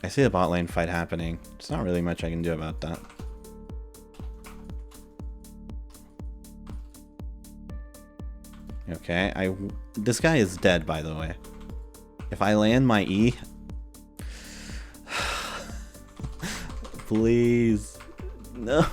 I see the bot lane fight happening. There's not really much I can do about that. Okay, this guy is dead, by the way. If I land my E... Please. No.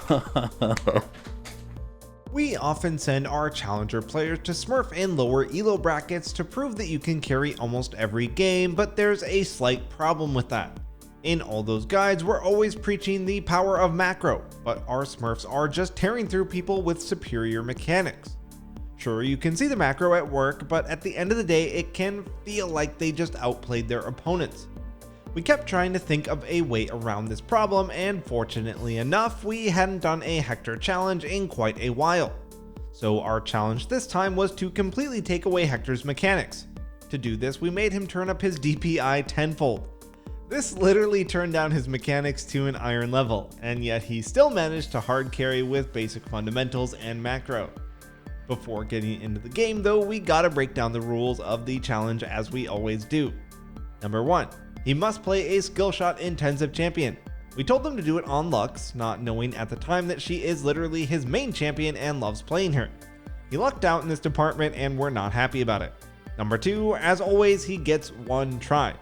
We often send our challenger players to smurf in lower elo brackets to prove that you can carry almost every game, but there's a slight problem with that. In all those guides, we're always preaching the power of macro, but our smurfs are just tearing through people with superior mechanics. Sure, you can see the macro at work, but at the end of the day, it can feel like they just outplayed their opponents. We kept trying to think of a way around this problem, and fortunately enough, we hadn't done a Hector challenge in quite a while. So our challenge this time was to completely take away Hector's mechanics. To do this, we made him turn up his DPI tenfold. This literally turned down his mechanics to an iron level, and yet he still managed to hard carry with basic fundamentals and macro. Before getting into the game though, we gotta break down the rules of the challenge as we always do. Number 1. He must play a skill shot intensive champion. We told him to do it on Lux, not knowing at the time that she is literally his main champion and loves playing her. He lucked out in this department and we're not happy about it. Number 2, as always, he gets one try.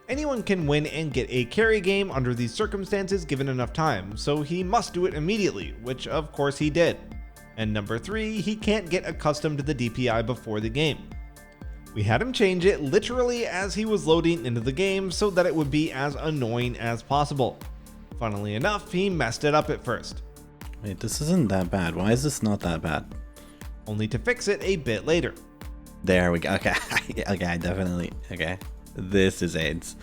Anyone can win and get a carry game under these circumstances given enough time, so he must do it immediately, which of course he did. And number 3, he can't get accustomed to the DPI before the game. We had him change it literally as he was loading into the game so that it would be as annoying as possible. Funnily enough, he messed it up at first. Wait, this isn't that bad. Why is this not that bad? Only to fix it a bit later. There we go. Okay, okay, definitely. Okay, this is AIDS.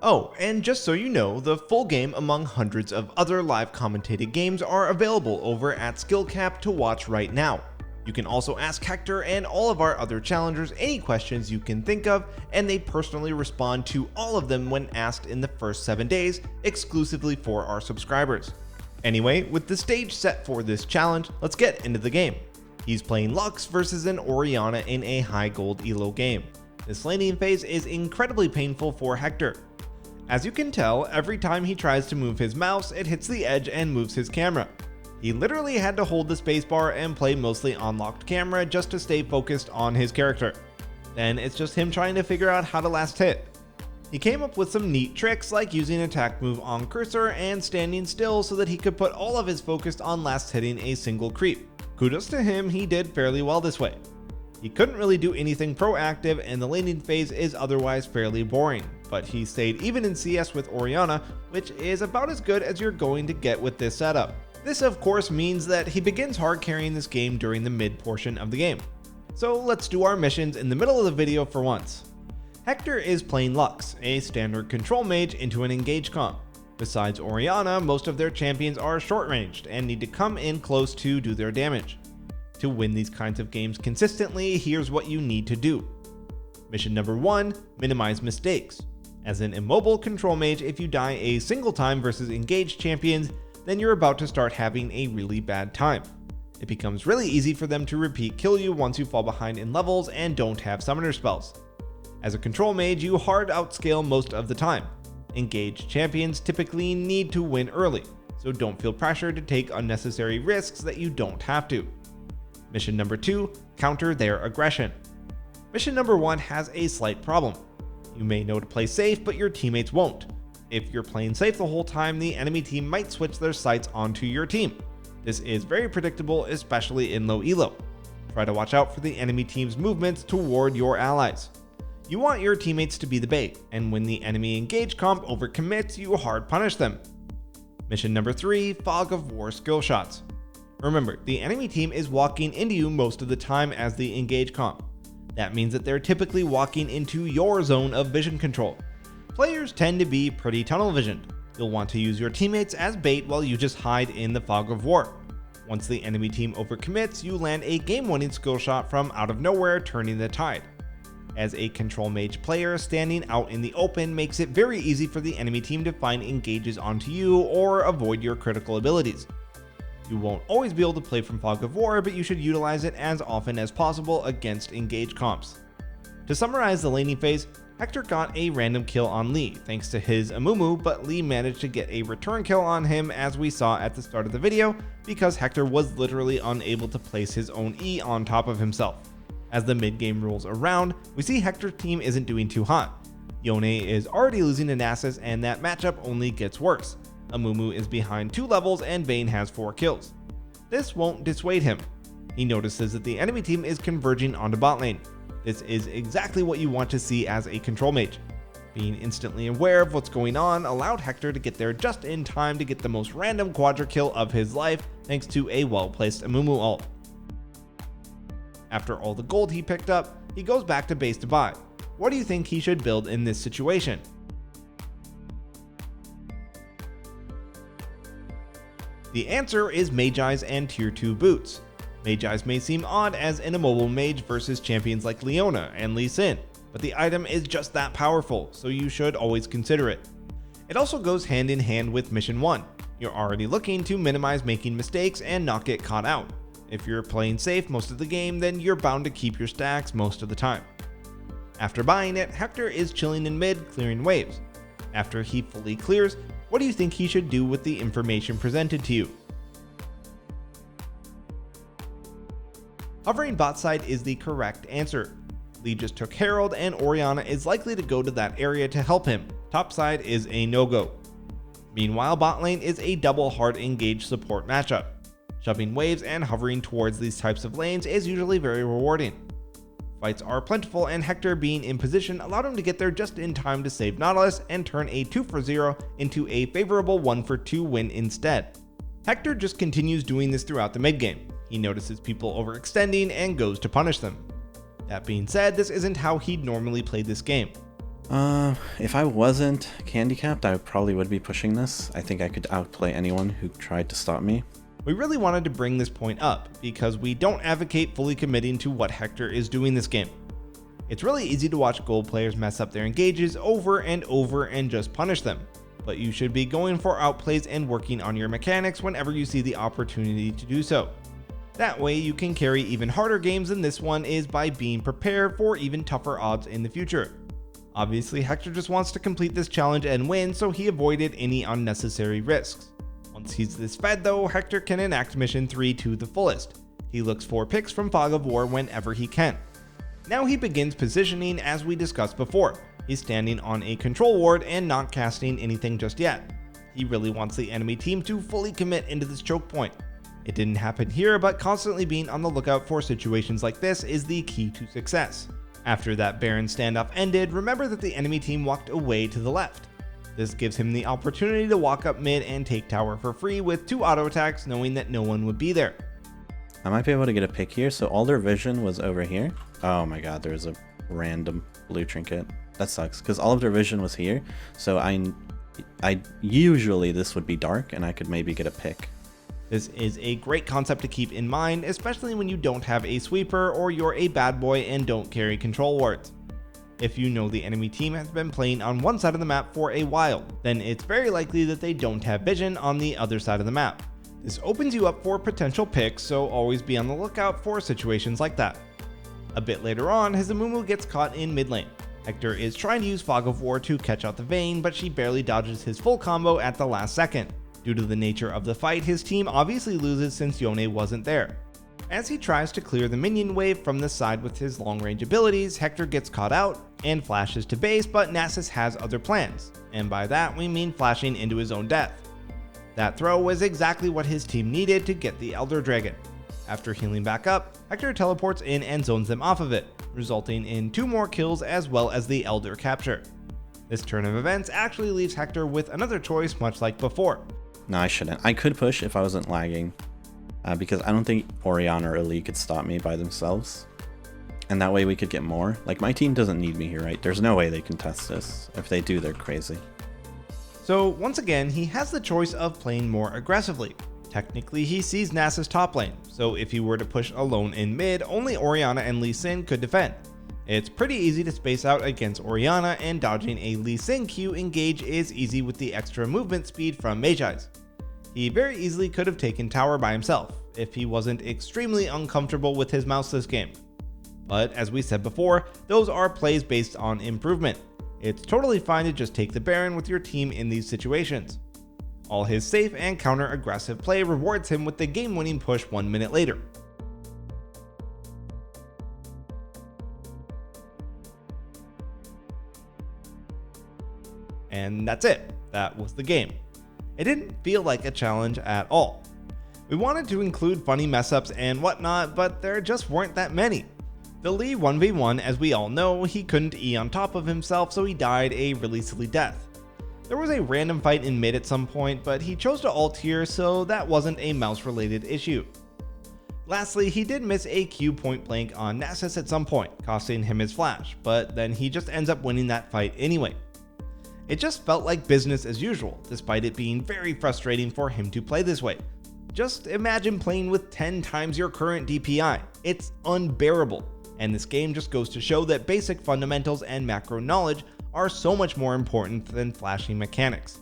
Oh, and just so you know, the full game among hundreds of other live commentated games are available over at skillcapped to watch right now. You can also ask Hector and all of our other challengers any questions you can think of, and they personally respond to all of them when asked in the first 7 days, exclusively for our subscribers. Anyway, with the stage set for this challenge, let's get into the game. He's playing Lux versus an Orianna in a high gold elo game. This laning phase is incredibly painful for Hector. As you can tell, every time he tries to move his mouse, it hits the edge and moves his camera. He literally had to hold the spacebar and play mostly on locked camera just to stay focused on his character. Then it's just him trying to figure out how to last hit. He came up with some neat tricks like using attack move on cursor and standing still so that he could put all of his focus on last hitting a single creep. Kudos to him, he did fairly well this way. He couldn't really do anything proactive and the laning phase is otherwise fairly boring, but he stayed even in CS with Orianna, which is about as good as you're going to get with this setup. This of course means that he begins hard carrying this game during the mid portion of the game. So let's do our missions in the middle of the video for once. Hector is playing Lux, a standard control mage into an engage comp. Besides Orianna, most of their champions are short ranged and need to come in close to do their damage. To win these kinds of games consistently, here's what you need to do. Mission number 1, minimize mistakes. As an immobile control mage, if you die a single time versus engaged champions, then you're about to start having a really bad time. It becomes really easy for them to repeat kill you once you fall behind in levels and don't have summoner spells. As a control mage, you hard outscale most of the time. Engaged champions typically need to win early, so don't feel pressured to take unnecessary risks that you don't have to. Mission number 2, counter their aggression. Mission number 1 has a slight problem. You may know to play safe, but your teammates won't. If you're playing safe the whole time, the enemy team might switch their sights onto your team. This is very predictable, especially in low elo. Try to watch out for the enemy team's movements toward your allies. You want your teammates to be the bait, and when the enemy engage comp overcommits, you hard punish them. Mission number 3, Fog of War skill shots. Remember, the enemy team is walking into you most of the time as the engage comp. That means that they're typically walking into your zone of vision control. Players tend to be pretty tunnel visioned. You'll want to use your teammates as bait while you just hide in the fog of war. Once the enemy team overcommits, you land a game-winning skill shot from out of nowhere, turning the tide. As a control mage player, standing out in the open makes it very easy for the enemy team to find engages onto you or avoid your critical abilities. You won't always be able to play from Fog of War, but you should utilize it as often as possible against engage comps. To summarize the laning phase, Hector got a random kill on Lee thanks to his Amumu, but Lee managed to get a return kill on him as we saw at the start of the video because Hector was literally unable to place his own E on top of himself. As the mid game rolls around, we see Hector's team isn't doing too hot. Yone is already losing to Nasus and that matchup only gets worse. Amumu is behind 2 levels and Vayne has 4 kills. This won't dissuade him. He notices that the enemy team is converging onto bot lane. This is exactly what you want to see as a control mage. Being instantly aware of what's going on allowed Hector to get there just in time to get the most random quadra kill of his life thanks to a well-placed Amumu ult. After all the gold he picked up, he goes back to base to buy. What do you think he should build in this situation? The answer is Magi's and tier 2 boots. Magi's may seem odd as an immobile mage versus champions like Leona and Lee Sin, but the item is just that powerful, so you should always consider it. It also goes hand in hand with mission 1. You're already looking to minimize making mistakes and not get caught out. If you're playing safe most of the game, then you're bound to keep your stacks most of the time. After buying it, Hector is chilling in mid, clearing waves. After he fully clears, what do you think he should do with the information presented to you? Hovering bot side is the correct answer. Lee just took Herald and Orianna is likely to go to that area to help him. Top side is a no-go. Meanwhile, bot lane is a double hard engaged support matchup. Shoving waves and hovering towards these types of lanes is usually very rewarding. Fights are plentiful and Hector being in position allowed him to get there just in time to save Nautilus and turn a 2-for-0 into a favorable 1-for-2 win instead. Hector just continues doing this throughout the mid game. He notices people overextending and goes to punish them. That being said, this isn't how he'd normally play this game. If I wasn't handicapped, I probably would be pushing this. I think I could outplay anyone who tried to stop me. We really wanted to bring this point up because we don't advocate fully committing to what Hector is doing this game. It's really easy to watch gold players mess up their engages over and over and just punish them, but you should be going for outplays and working on your mechanics whenever you see the opportunity to do so. That way you can carry even harder games than this one is by being prepared for even tougher odds in the future. Obviously, Hector just wants to complete this challenge and win, so he avoided any unnecessary risks. Once he's this fed though, Hector can enact mission 3 to the fullest. He looks for picks from Fog of War whenever he can. Now he begins positioning as we discussed before. He's standing on a control ward and not casting anything just yet. He really wants the enemy team to fully commit into this choke point. It didn't happen here, but constantly being on the lookout for situations like this is the key to success. After that Baron standoff ended, remember that the enemy team walked away to the left. This gives him the opportunity to walk up mid and take tower for free with 2 auto attacks, knowing that no one would be there. I might be able to get a pick here. So all their vision was over here. Oh my god, there's a random blue trinket. That sucks because all of their vision was here. So I usually this would be dark and I could maybe get a pick. This is a great concept to keep in mind, especially when you don't have a sweeper or you're a bad boy and don't carry control wards. If you know the enemy team has been playing on one side of the map for a while, then it's very likely that they don't have vision on the other side of the map. This opens you up for potential picks, so always be on the lookout for situations like that. A bit later on, his Amumu gets caught in mid lane. Hector is trying to use Fog of War to catch out the Vayne, but she barely dodges his full combo at the last second. Due to the nature of the fight, his team obviously loses since Yone wasn't there. As he tries to clear the minion wave from the side with his long range abilities, Hector gets caught out and flashes to base, but Nasus has other plans, and by that we mean flashing into his own death. That throw was exactly what his team needed to get the Elder Dragon. After healing back up, Hector teleports in and zones them off of it, resulting in 2 more kills as well as the Elder capture. This turn of events actually leaves Hector with another choice much like before. No, I shouldn't. I could push if I wasn't lagging, because I don't think Orianna or Lee could stop me by themselves. And that way we could get more. Like, my team doesn't need me here, right? There's no way they can test this. If they do, they're crazy. So once again, he has the choice of playing more aggressively. Technically, he sees Nasus top lane, so if he were to push alone in mid, only Orianna and Lee Sin could defend. It's pretty easy to space out against Orianna, and dodging a Lee Sin Q engage is easy with the extra movement speed from Magi's. He very easily could have taken tower by himself, if he wasn't extremely uncomfortable with his mouse this game. But as we said before, those are plays based on improvement. It's totally fine to just take the Baron with your team in these situations. All his safe and counter-aggressive play rewards him with the game-winning push 1 minute later. And that's it. That was the game. It didn't feel like a challenge at all. We wanted to include funny mess-ups and whatnot, but there just weren't that many. The Lee 1v1, as we all know, he couldn't E on top of himself, so he died a really silly death. There was a random fight in mid at some point, but he chose to ult here, so that wasn't a mouse-related issue. Lastly, he did miss a Q point blank on Nasus at some point, costing him his flash, but then he just ends up winning that fight anyway. It just felt like business as usual, despite it being very frustrating for him to play this way. Just imagine playing with 10 times your current DPI. It's unbearable, and this game just goes to show that basic fundamentals and macro knowledge are so much more important than flashy mechanics.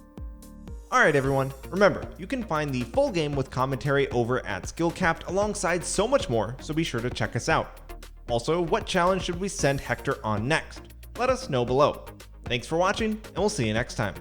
Alright everyone, remember, you can find the full game with commentary over at skillcapped alongside so much more, so be sure to check us out. Also, what challenge should we send Hector on next? Let us know below. Thanks for watching, and we'll see you next time.